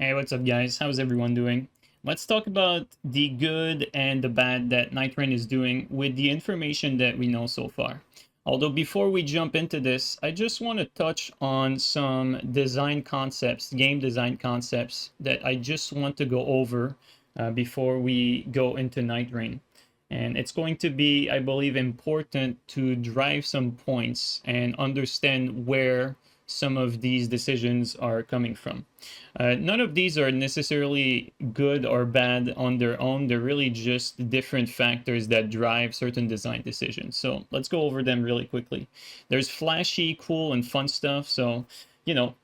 Hey, what's up, guys? How's everyone doing? Let's talk about the good and the bad that Nightrain is doing with the information that we know so far. Although, before we jump into this, I just want to touch on some design concepts, game design concepts, that I just want to go over before we go into Nightrain. And it's going to be, I believe, important to drive some points and understand where some of these decisions are coming from. None of these are necessarily good or bad on their own. They're really just different factors that drive certain design decisions. So let's go over them really quickly. There's flashy, cool, and fun stuff. So,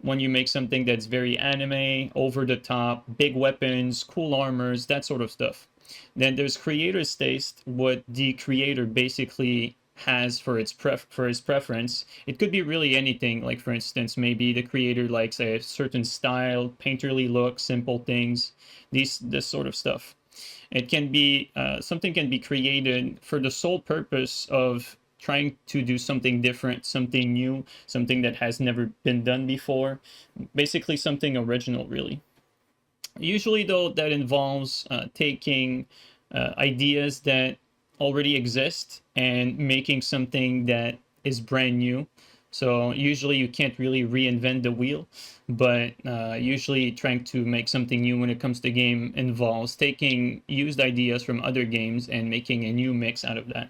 when you make something that's very anime, over the top, big weapons, cool armors, that sort of stuff. Then there's creator's taste, what the creator basically has for his preference. It could be really anything. Like, for instance, maybe the creator likes a certain style, painterly look, simple things, this sort of stuff. It can be something can be created for the sole purpose of trying to do something different, something new, something that has never been done before, basically something original, really. Usually, though, that involves taking ideas that already exist and making something that is brand new. So usually you can't really reinvent the wheel, but usually trying to make something new when it comes to game involves taking used ideas from other games and making a new mix out of that.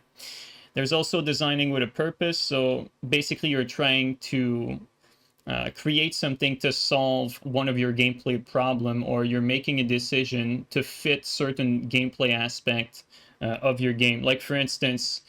There's also designing with a purpose. So basically you're trying to create something to solve one of your gameplay problem, or you're making a decision to fit certain gameplay aspect of your game. Like, for instance,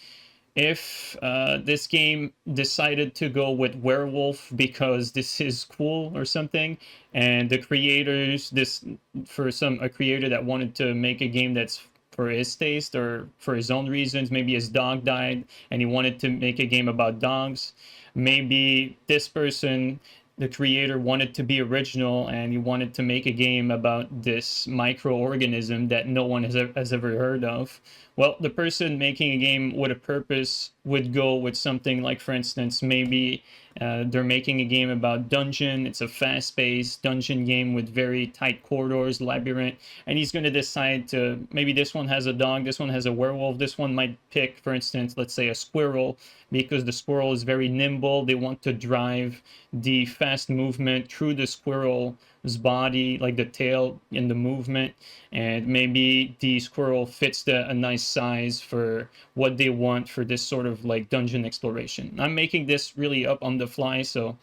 if this game decided to go with werewolf because this is cool or something, and the creators, this for some a creator that wanted to make a game that's for his taste or for his own reasons, maybe his dog died and he wanted to make a game about dogs. Maybe this person, the creator, wanted to be original and he wanted to make a game about this microorganism that no one has ever heard of. Well, the person making a game with a purpose would go with something like, for instance, maybe they're making a game about dungeon. It's a fast-paced dungeon game with very tight corridors, labyrinth, and he's going to decide to, maybe this one has a dog, this one has a werewolf, this one might pick, for instance, let's say a squirrel, because the squirrel is very nimble. They want to drive the fast movement through the squirrel's body, like the tail in the movement, and maybe the squirrel fits a nice size for what they want for this sort of like dungeon exploration. I'm making this really up on the fly, so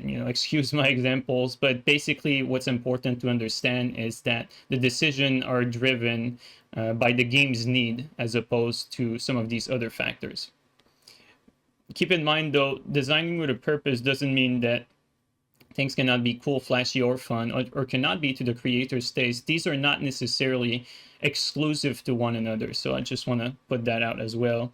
excuse my examples, but basically what's important to understand is that the decision are driven by the game's need as opposed to some of these other factors. Keep in mind, though, designing with a purpose doesn't mean that things cannot be cool, flashy, or fun, or cannot be to the creator's taste. These are not necessarily exclusive to one another, so I just want to put that out as well.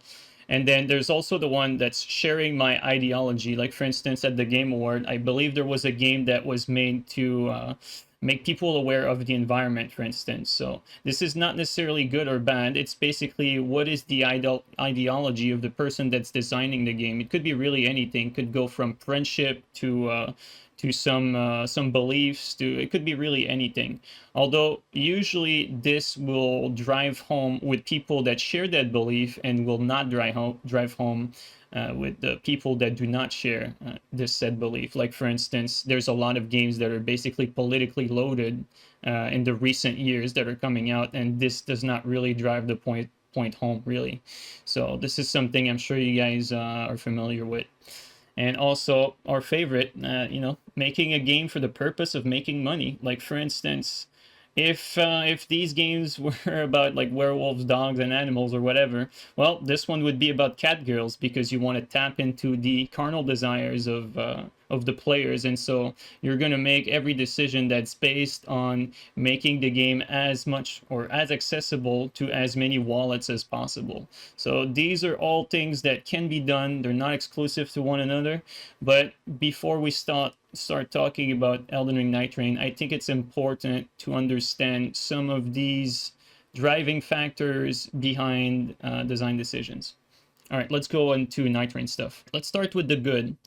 And then there's also the one that's sharing my ideology. Like, for instance, at the Game Award, I believe there was a game that was made to make people aware of the environment, for instance. So this is not necessarily good or bad. It's basically what is the ideology of the person that's designing the game. It could be really anything. It could go from friendship to some beliefs, to it could be really anything. Although usually this will drive home with people that share that belief and will not drive home with the people that do not share this said belief. Like, for instance, there's a lot of games that are basically politically loaded in the recent years that are coming out, and this does not really drive the point home, really. So this is something I'm sure you guys are familiar with. And also our favorite, making a game for the purpose of making money. Like, for instance, if these games were about like werewolves, dogs, and animals or whatever, well, this one would be about cat girls, because you want to tap into the carnal desires of the players, and so you're gonna make every decision that's based on making the game as much or as accessible to as many wallets as possible. So these are all things that can be done. They're not exclusive to one another. But before we start talking about Elden Ring NightReign, I think it's important to understand some of these driving factors behind design decisions. All right, let's go into NightReign stuff. Let's start with the good.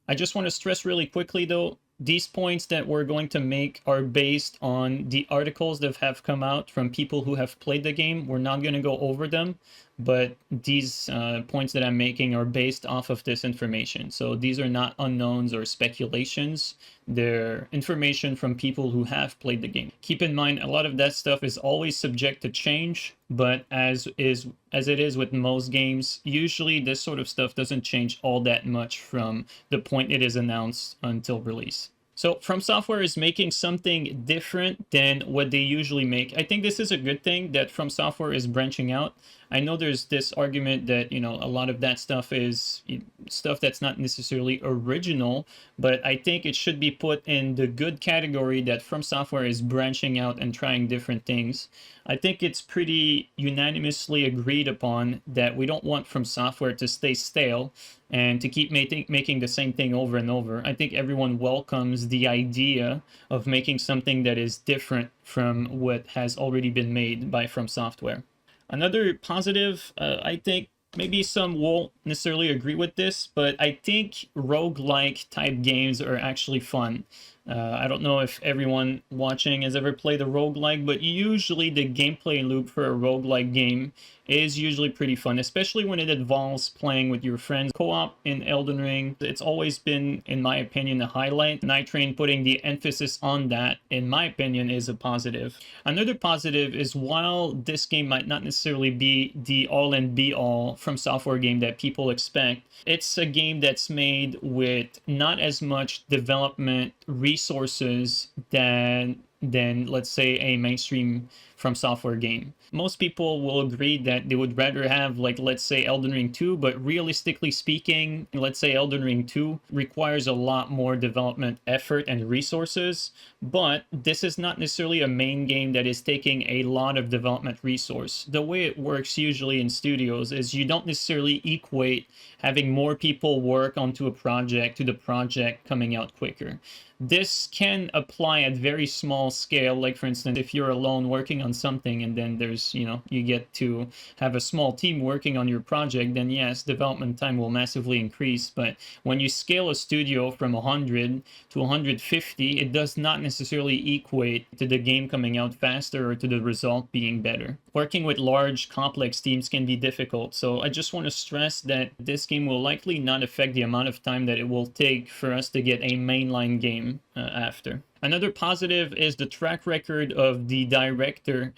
I just want to stress really quickly, though, these points that we're going to make are based on the articles that have come out from people who have played the game. We're not going to go over them, but these points that I'm making are based off of this information. So these are not unknowns or speculations. They're information from people who have played the game. Keep in mind, a lot of that stuff is always subject to change, but as it is with most games, usually this sort of stuff doesn't change all that much from the point it is announced until release. So From Software is making something different than what they usually make. I think this is a good thing that From Software is branching out. I know there's this argument that, you know, a lot of that stuff is stuff that's not necessarily original, but I think it should be put in the good category that From Software is branching out and trying different things. I think it's pretty unanimously agreed upon that we don't want From Software to stay stale and to keep making the same thing over and over. I think everyone welcomes the idea of making something that is different from what has already been made by From Software. Another positive, I think maybe some won't necessarily agree with this, but I think roguelike type games are actually fun. I don't know if everyone watching has ever played a roguelike, but usually the gameplay loop for a roguelike game is usually pretty fun, especially when it involves playing with your friends. Co-op in Elden Ring, it's always been, in my opinion, a highlight. Nightrain putting the emphasis on that, in my opinion, is a positive. Another positive is while this game might not necessarily be the all and be all From Software game that people expect, it's a game that's made with not as much development resources than let's say a mainstream From Software game. Most people will agree that they would rather have, like, let's say Elden Ring 2, but realistically speaking, let's say Elden Ring 2 requires a lot more development effort and resources, but this is not necessarily a main game that is taking a lot of development resource. The way it works usually in studios is you don't necessarily equate having more people work onto a project to the project coming out quicker. This can apply at very small scale, like for instance, if you're alone working on something and then there's, you know, you get to have a small team working on your project, then yes, development time will massively increase. But when you scale a studio from 100 to 150, it does not necessarily equate to the game coming out faster or to the result being better. Working with large, complex teams can be difficult, so I just want to stress that this game will likely not affect the amount of time that it will take for us to get a mainline game after. Another positive is the track record of the director,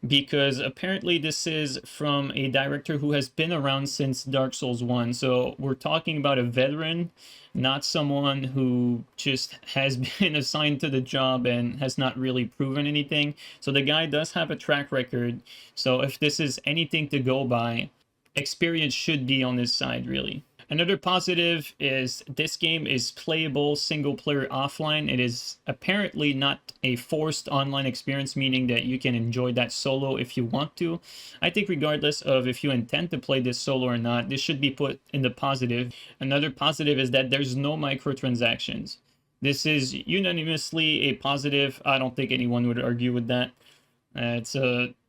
because apparently this is from a director who has been around since Dark Souls 1. So we're talking about a veteran, not someone who just has been assigned to the job and has not really proven anything. So the guy does have a track record. So if this is anything to go by, experience should be on his side, really. Another positive is this game is playable single player offline. It is apparently not a forced online experience, meaning that you can enjoy that solo if you want to. I think regardless of if you intend to play this solo or not, this should be put in the positive. Another positive is that there's no microtransactions. This is unanimously a positive. I don't think anyone would argue with that.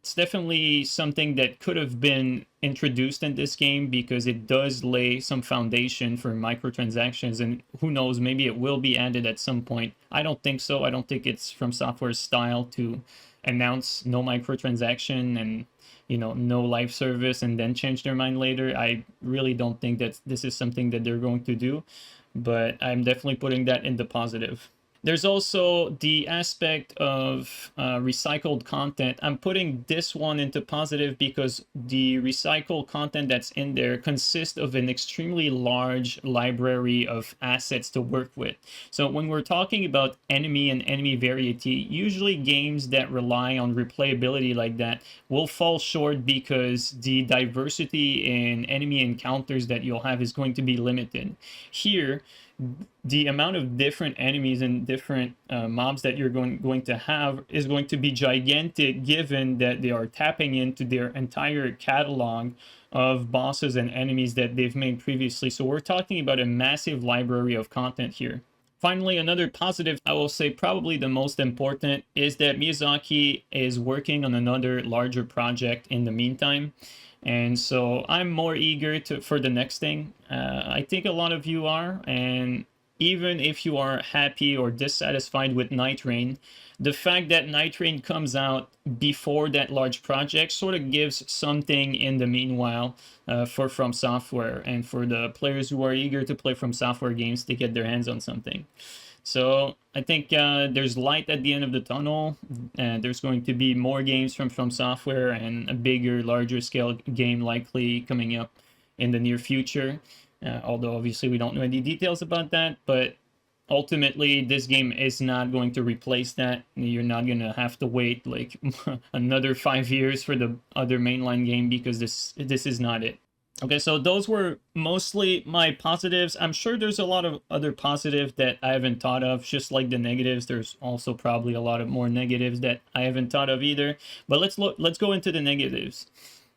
It's definitely something that could have been introduced in this game because it does lay some foundation for microtransactions, and who knows, maybe it will be added at some point. I don't think so. I don't think it's From Software's style to announce no microtransaction and, you know, no live service and then change their mind later. I really don't think that this is something that they're going to do, but I'm definitely putting that in the positive. There's also the aspect of recycled content. I'm putting this one into positive because the recycled content that's in there consists of an extremely large library of assets to work with. So when we're talking about enemy and enemy variety, usually games that rely on replayability like that will fall short because the diversity in enemy encounters that you'll have is going to be limited. Here, the amount of different enemies and different mobs that you're going to have is going to be gigantic, given that they are tapping into their entire catalog of bosses and enemies that they've made previously. So we're talking about a massive library of content here. Finally, another positive, I will say probably the most important, is that Miyazaki is working on another larger project in the meantime. And so I'm more eager for the next thing. I think a lot of you are, and even if you are happy or dissatisfied with Nightrain, the fact that Nightrain comes out before that large project sort of gives something in the meanwhile for From Software and for the players who are eager to play From Software games to get their hands on something. So I think there's light at the end of the tunnel, and there's going to be more games from Software and a bigger, larger scale game likely coming up in the near future. Although obviously we don't know any details about that, but ultimately this game is not going to replace that. You're not going to have to wait like another 5 years for the other mainline game, because this is not it. Okay, so those were mostly my positives. I'm sure there's a lot of other positives that I haven't thought of, just like the negatives. There's also probably a lot of more negatives that I haven't thought of either. But let's go into the negatives.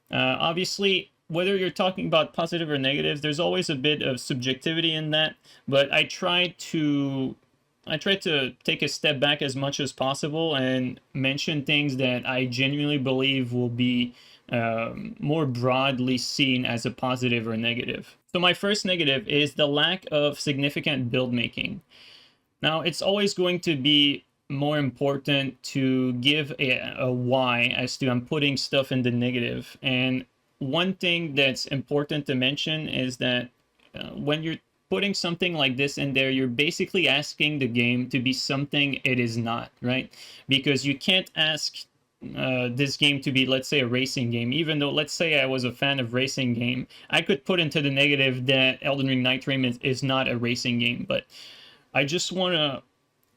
Obviously, whether you're talking about positive or negatives, there's always a bit of subjectivity in that. But I try to take a step back as much as possible and mention things that I genuinely believe will be more broadly seen as a positive or negative. So my first negative is the lack of significant build making. Now, it's always going to be more important to give a why as to I'm putting stuff in the negative. And one thing that's important to mention is that when you're putting something like this in there, you're basically asking the game to be something it is not, right? Because you can't ask this game to be, let's say, a racing game. Even though, let's say I was a fan of racing game, I could put into the negative that Elden Ring NightReign is not a racing game. But I just want to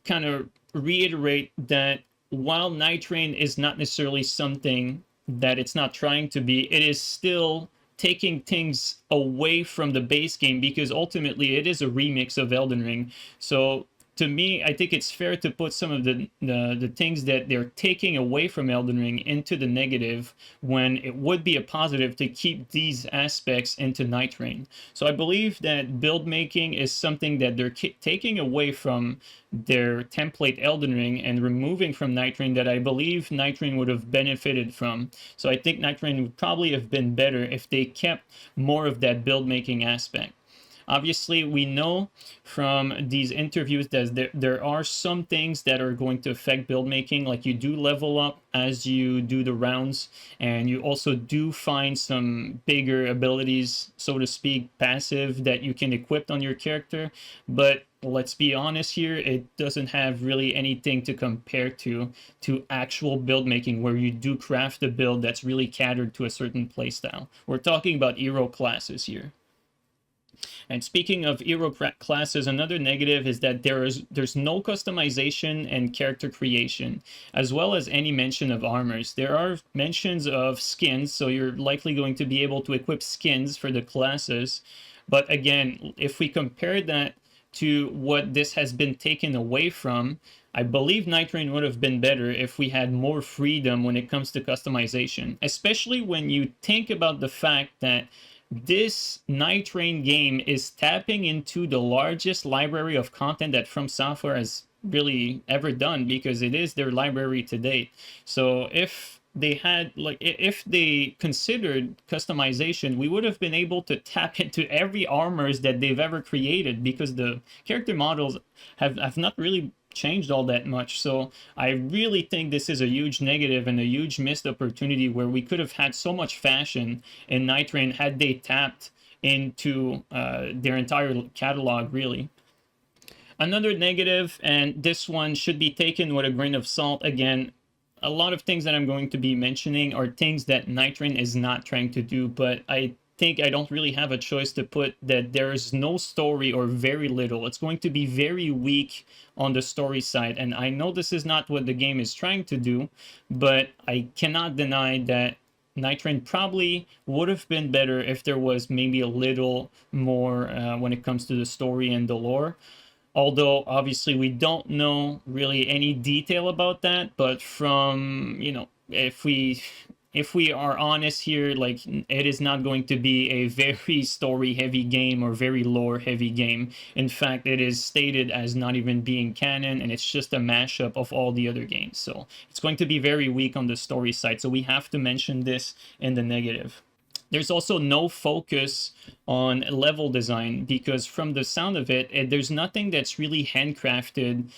kind of reiterate that while Nightrain is not necessarily something that it's not trying to be, it is still taking things away from the base game, because ultimately it is a remix of Elden Ring. So to me, I think it's fair to put some of the things that they're taking away from Elden Ring into the negative, when it would be a positive to keep these aspects into Nightrain. So I believe that build making is something that they're taking away from their template Elden Ring and removing from Nightrain, that I believe Nightrain would have benefited from. So I think Nightrain would probably have been better if they kept more of that build making aspect. Obviously, we know from these interviews that there are some things that are going to affect build making, like you do level up as you do the rounds, and you also do find some bigger abilities, so to speak, passive, that you can equip on your character. But let's be honest here, it doesn't have really anything to compare to actual build making, where you do craft a build that's really catered to a certain playstyle. We're talking about hero classes here. And speaking of hero classes, another negative is that there's no customization and character creation, as well as any mention of armors. There are mentions of skins, so you're likely going to be able to equip skins for the classes. But again, if we compare that to what this has been taken away from, I believe Nightrain would have been better if we had more freedom when it comes to customization, especially when you think about the fact that this Nightrain game is tapping into the largest library of content that From Software has really ever done, because it is their library to date. So if they had, like, if they considered customization, we would have been able to tap into every armors that they've ever created, because the character models have not really changed all that much. So I really think this is a huge negative and a huge missed opportunity, where we could have had so much fashion in Nightrain had they tapped into their entire catalog, really. Another negative, and this one should be taken with a grain of salt, again, a lot of things that I'm going to be mentioning are things that Nightrain is not trying to do, but I think I don't really have a choice to put that there is no story, or very little. It's going to be very weak on the story side, and I know this is not what the game is trying to do, but I cannot deny that Nightrain probably would have been better if there was maybe a little more when it comes to the story and the lore. Although obviously we don't know really any detail about that, but from, you know, if we are honest here, like, it is not going to be a very story heavy game or very lore heavy game. In fact, it is stated as not even being canon, and it's just a mashup of all the other games. So it's going to be very weak on the story side. So we have to mention this in the negative. There's also no focus on level design because from the sound of it, there's nothing that's really handcrafted,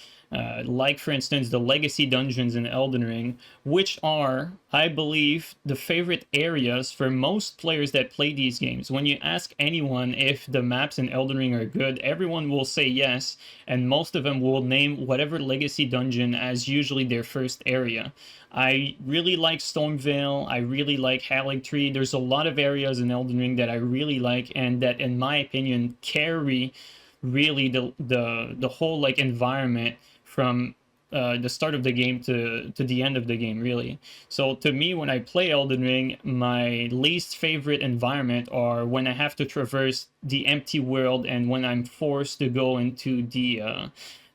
like for instance the legacy dungeons in Elden Ring, which are, I believe, the favorite areas for most players that play these games. When you ask anyone if the maps in Elden Ring are good, everyone will say yes, and most of them will name whatever legacy dungeon as usually their first area. I really like Stormvale. I really like Haligtree. There's a lot of areas in Elden Ring that I really like, and that, in my opinion, carry really the whole like environment from the start of the game to the end of the game, really. So to me, when I play Elden Ring, my least favorite environment are when I have to traverse the empty world and when I'm forced to go into the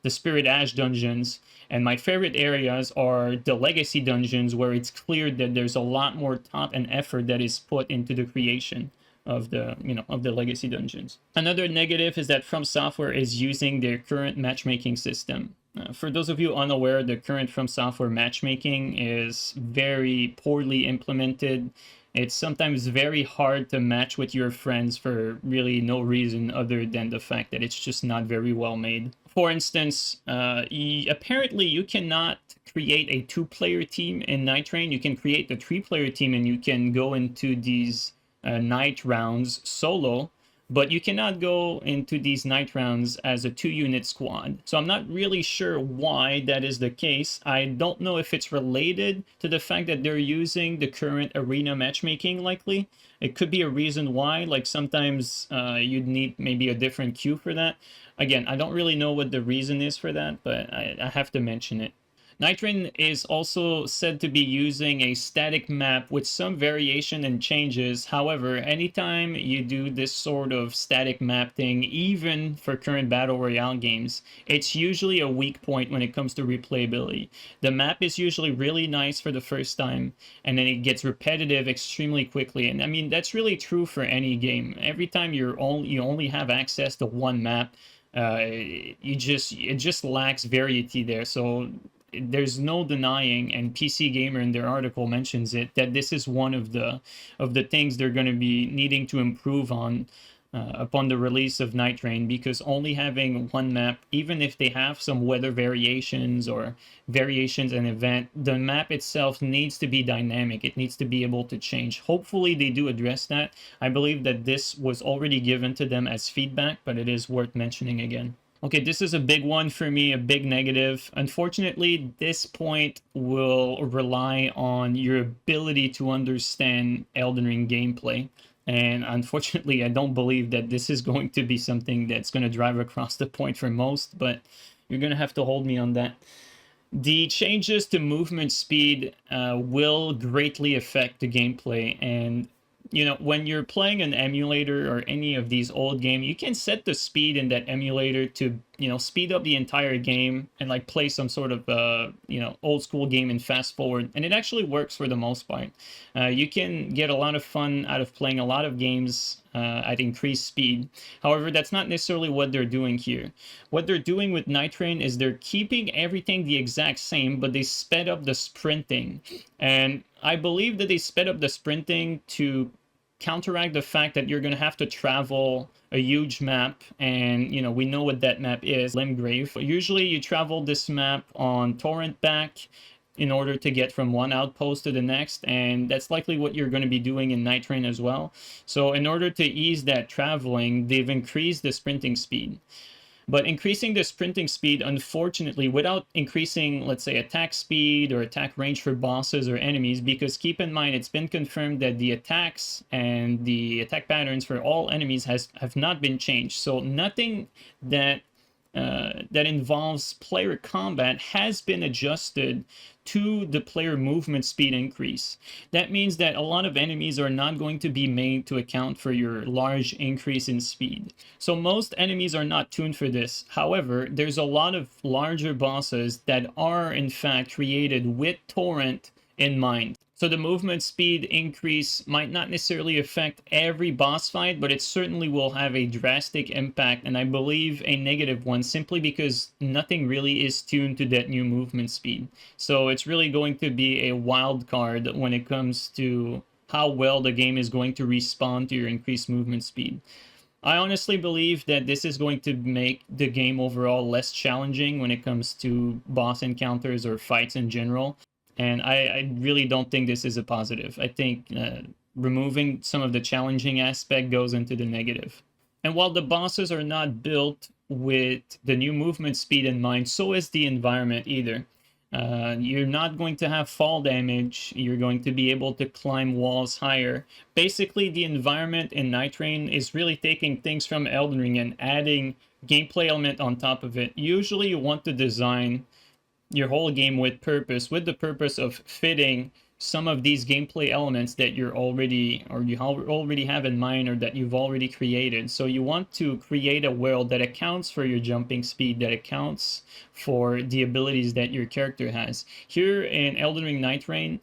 Spirit Ash dungeons. And my favorite areas are the legacy dungeons, where it's clear that there's a lot more thought and effort that is put into the creation of the of the legacy dungeons. Another negative is that From Software is using their current matchmaking system. For those of you unaware, the current From Software matchmaking is very poorly implemented. It's sometimes very hard to match with your friends for really no reason other than the fact that it's just not very well made. For instance, apparently you cannot create a 2-player team in Nightrain. You can create the 3-player team and you can go into these night rounds solo, but you cannot go into these night rounds as a 2-unit squad. So I'm not really sure why that is the case. I don't know if it's related to the fact that they're using the current arena matchmaking, likely. It could be a reason why, like sometimes you'd need maybe a different queue for that. Again, I don't really know what the reason is for that, but I have to mention it. Nightrain is also said to be using a static map with some variation and changes. However, anytime you do this sort of static map thing, even for current Battle Royale games, it's usually a weak point when it comes to replayability. The map is usually really nice for the first time, and then it gets repetitive extremely quickly. And I mean, that's really true for any game. Every time you only have access to one map, it just lacks variety there. So there's no denying, and PC Gamer in their article mentions it, that this is one of the things they're going to be needing to improve on upon the release of Nightrain, because only having one map, even if they have some weather variations or variations in event, the map itself needs to be dynamic. It needs to be able to change. Hopefully they do address that. I believe that this was already given to them as feedback, but it is worth mentioning again. Okay, this is a big one for me, a big negative. Unfortunately, this point will rely on your ability to understand Elden Ring gameplay. And unfortunately, I don't believe that this is going to be something that's going to drive across the point for most, but you're going to have to hold me on that. The changes to movement speed will greatly affect the gameplay, and when you're playing an emulator or any of these old games, you can set the speed in that emulator to speed up the entire game and like play some sort of old school game and fast forward, and it actually works for the most part. You can get a lot of fun out of playing a lot of games at increased speed. However, that's not necessarily what they're doing here. What they're doing with Nightrain is they're keeping everything the exact same, but they sped up the sprinting. And I believe that they sped up the sprinting to counteract the fact that you're going to have to travel a huge map, and we know what that map is, Limgrave. Usually you travel this map on torrent back in order to get from one outpost to the next, and that's likely what you're going to be doing in Nightrain as well. So in order to ease that traveling, they've increased the sprinting speed. But increasing the sprinting speed, unfortunately, without increasing, let's say, attack speed or attack range for bosses or enemies, because keep in mind, it's been confirmed that the attacks and the attack patterns for all enemies have not been changed. So nothing that involves player combat has been adjusted to the player movement speed increase. That means that a lot of enemies are not going to be made to account for your large increase in speed. So most enemies are not tuned for this. However, there's a lot of larger bosses that are in fact created with torrent in mind. So the movement speed increase might not necessarily affect every boss fight, but it certainly will have a drastic impact, and I believe a negative one, simply because nothing really is tuned to that new movement speed. So it's really going to be a wild card when it comes to how well the game is going to respond to your increased movement speed. I honestly believe that this is going to make the game overall less challenging when it comes to boss encounters or fights in general. And I really don't think this is a positive. I think removing some of the challenging aspect goes into the negative. And while the bosses are not built with the new movement speed in mind, so is the environment either. You're not going to have fall damage. You're going to be able to climb walls higher. Basically, the environment in Nightrain is really taking things from Elden Ring and adding gameplay element on top of it. Usually, you want to design your whole game with purpose, with the purpose of fitting some of these gameplay elements that you're already, or you already have in mind, or that you've already created. So you want to create a world that accounts for your jumping speed, that accounts for the abilities that your character has. Here in Elden Ring NightReign,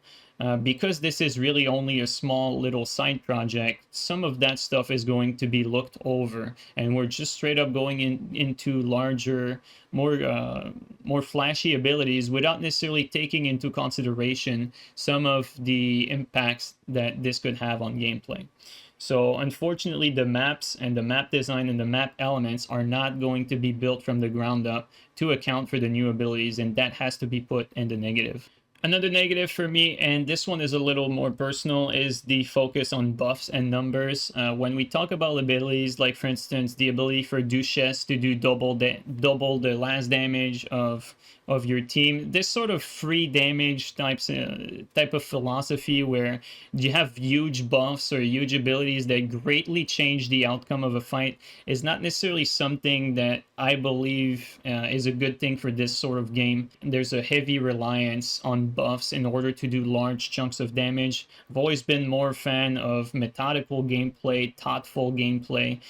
because this is really only a small little side project, some of that stuff is going to be looked over, and we're just straight up going into larger, more flashy abilities without necessarily taking into consideration some of the impacts that this could have on gameplay. So unfortunately, the maps and the map design and the map elements are not going to be built from the ground up to account for the new abilities, and that has to be put in the negative. Another negative for me, and this one is a little more personal, is the focus on buffs and numbers. When we talk about abilities, like for instance, the ability for Duchess to do double the last damage of your team, this sort of free damage type of philosophy where you have huge buffs or huge abilities that greatly change the outcome of a fight is not necessarily something that I believe is a good thing for this sort of game. There's a heavy reliance on buffs in order to do large chunks of damage. I've always been more a fan of methodical gameplay, thoughtful gameplay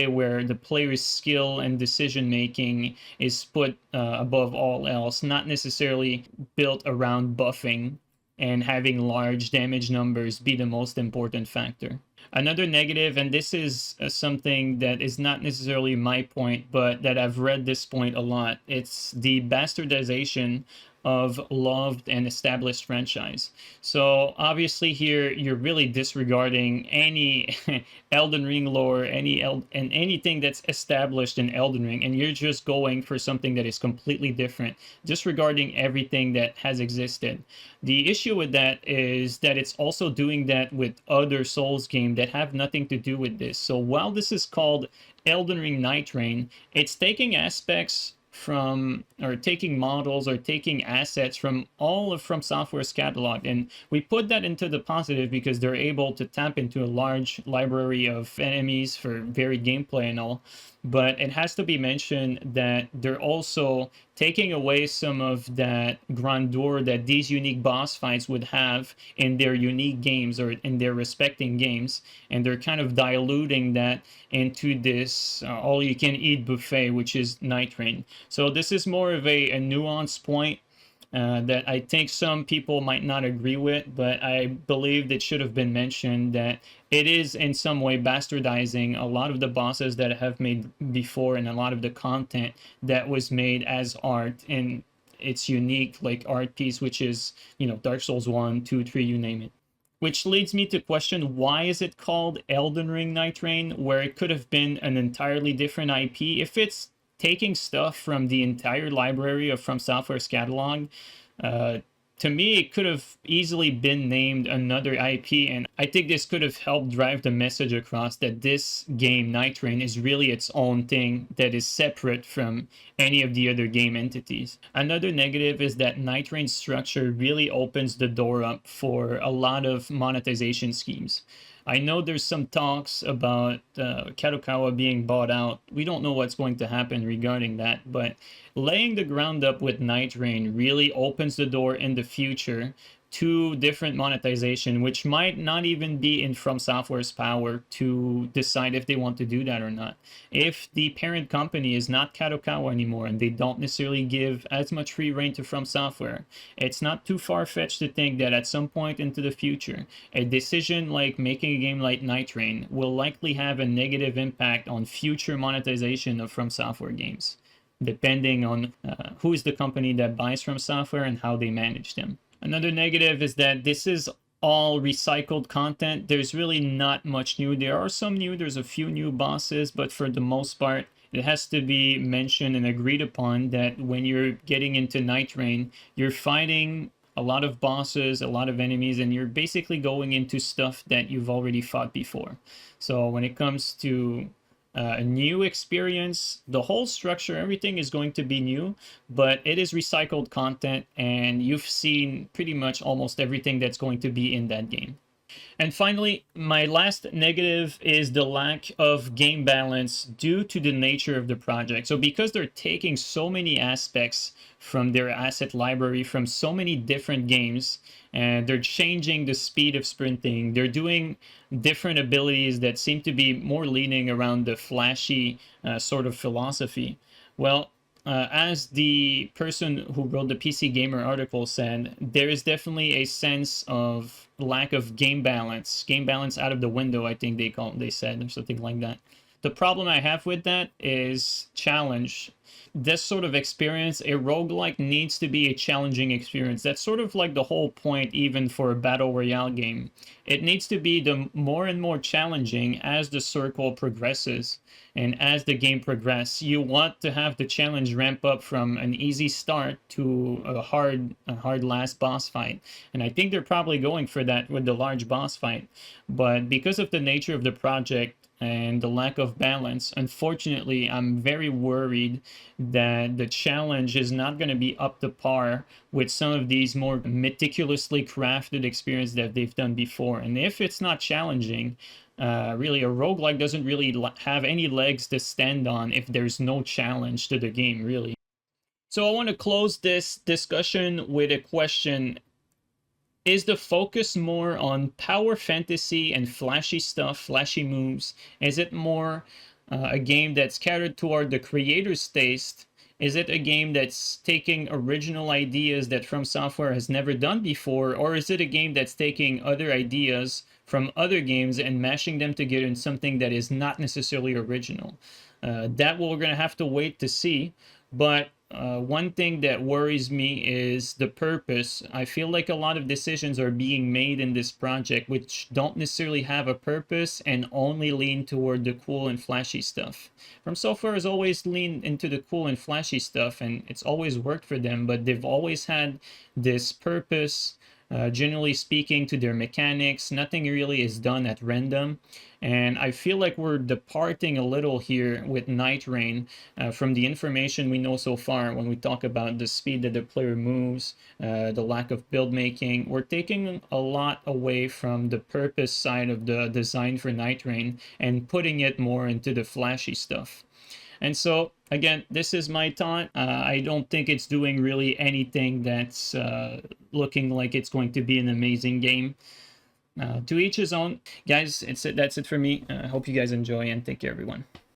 where the player's skill and decision making is put above all else, not necessarily built around buffing and having large damage numbers be the most important factor. Another negative, and this is something that is not necessarily my point, but that I've read this point a lot, it's the bastardization of loved and established franchise. So obviously here you're really disregarding any Elden Ring lore, anything that's established in Elden Ring, and you're just going for something that is completely different, disregarding everything that has existed. The issue with that is that it's also doing that with other Souls games that have nothing to do with this. So while this is called Elden Ring NightReign, it's taking aspects from, or taking models or taking assets from all of From Software's catalog, and we put that into the positive because they're able to tap into a large library of enemies for varied gameplay and all. But it has to be mentioned that they're also taking away some of that grandeur that these unique boss fights would have in their unique games or in their respecting games, and they're kind of diluting that into this all-you-can-eat buffet, which is Nightrain. So this is more of a nuanced point that I think some people might not agree with, but I believe that should have been mentioned, that it is in some way bastardizing a lot of the bosses that I have made before and a lot of the content that was made as art in its unique like art piece, which is, you know, Dark Souls 1, 2, 3, you name it. Which leads me to question, why is it called Elden Ring NightReign, where it could have been an entirely different IP? If it's taking stuff from the entire library of From Software's catalog, to me, it could have easily been named another IP, and I think this could have helped drive the message across that this game, Nightrain, is really its own thing that is separate from any of the other game entities. Another negative is that Nightrain's structure really opens the door up for a lot of monetization schemes. I know there's some talks about Kadokawa being bought out. We don't know what's going to happen regarding that, but laying the ground up with Nightrain really opens the door in the future to different monetization, which might not even be in From Software's power to decide if they want to do that or not. If the parent company is not Kadokawa anymore and they don't necessarily give as much free reign to From Software, it's not too far-fetched to think that at some point into the future, a decision like making a game like Nightrain will likely have a negative impact on future monetization of From Software games, depending on who is the company that buys From Software and how they manage them. Another negative is that this is all recycled content. There's really not much new. There are some new, there's a few new bosses, but for the most part, it has to be mentioned and agreed upon that when you're getting into Nightrain, you're fighting a lot of bosses, a lot of enemies, and you're basically going into stuff that you've already fought before. So when it comes to a new experience, the whole structure, everything is going to be new, but it is recycled content, and you've seen pretty much almost everything that's going to be in that game. And finally, my last negative is the lack of game balance due to the nature of the project. So because they're taking so many aspects from their asset library from so many different games, and they're changing the speed of sprinting, they're doing different abilities that seem to be more leaning around the flashy sort of philosophy. Well, as the person who wrote the PC Gamer article said, there is definitely a sense of lack of game balance out of the window, I think they said, or something like that. The problem I have with that is challenge. This sort of experience, a roguelike needs to be a challenging experience. That's sort of like the whole point, even for a battle royale game. It needs to be the more and more challenging as the circle progresses and as the game progresses. You want to have the challenge ramp up from an easy start to a hard last boss fight. And I think they're probably going for that with the large boss fight. But because of the nature of the project and the lack of balance, unfortunately, I'm very worried that the challenge is not going to be up to par with some of these more meticulously crafted experiences that they've done before. And if it's not challenging, really, a roguelike doesn't really have any legs to stand on if there's no challenge to the game, really. So I want to close this discussion with a question. Is the focus more on power fantasy and flashy stuff, flashy moves? Is it more a game that's catered toward the creator's taste? Is it a game that's taking original ideas that From Software has never done before? Or is it a game that's taking other ideas from other games and mashing them together in something that is not necessarily original? That we're going to have to wait to see. But one thing that worries me is the purpose. I feel like a lot of decisions are being made in this project which don't necessarily have a purpose and only lean toward the cool and flashy stuff. From Software has always leaned into the cool and flashy stuff, and it's always worked for them, but they've always had this purpose. Generally speaking, to their mechanics, nothing really is done at random. And I feel like we're departing a little here with Nightrain from the information we know so far when we talk about the speed that the player moves, the lack of build making. We're taking a lot away from the purpose side of the design for Nightrain and putting it more into the flashy stuff. And so, again, this is my thought. I don't think it's doing really anything that's looking like it's going to be an amazing game. To each his own. Guys, that's it for me. I hope you guys enjoy, and take care, everyone.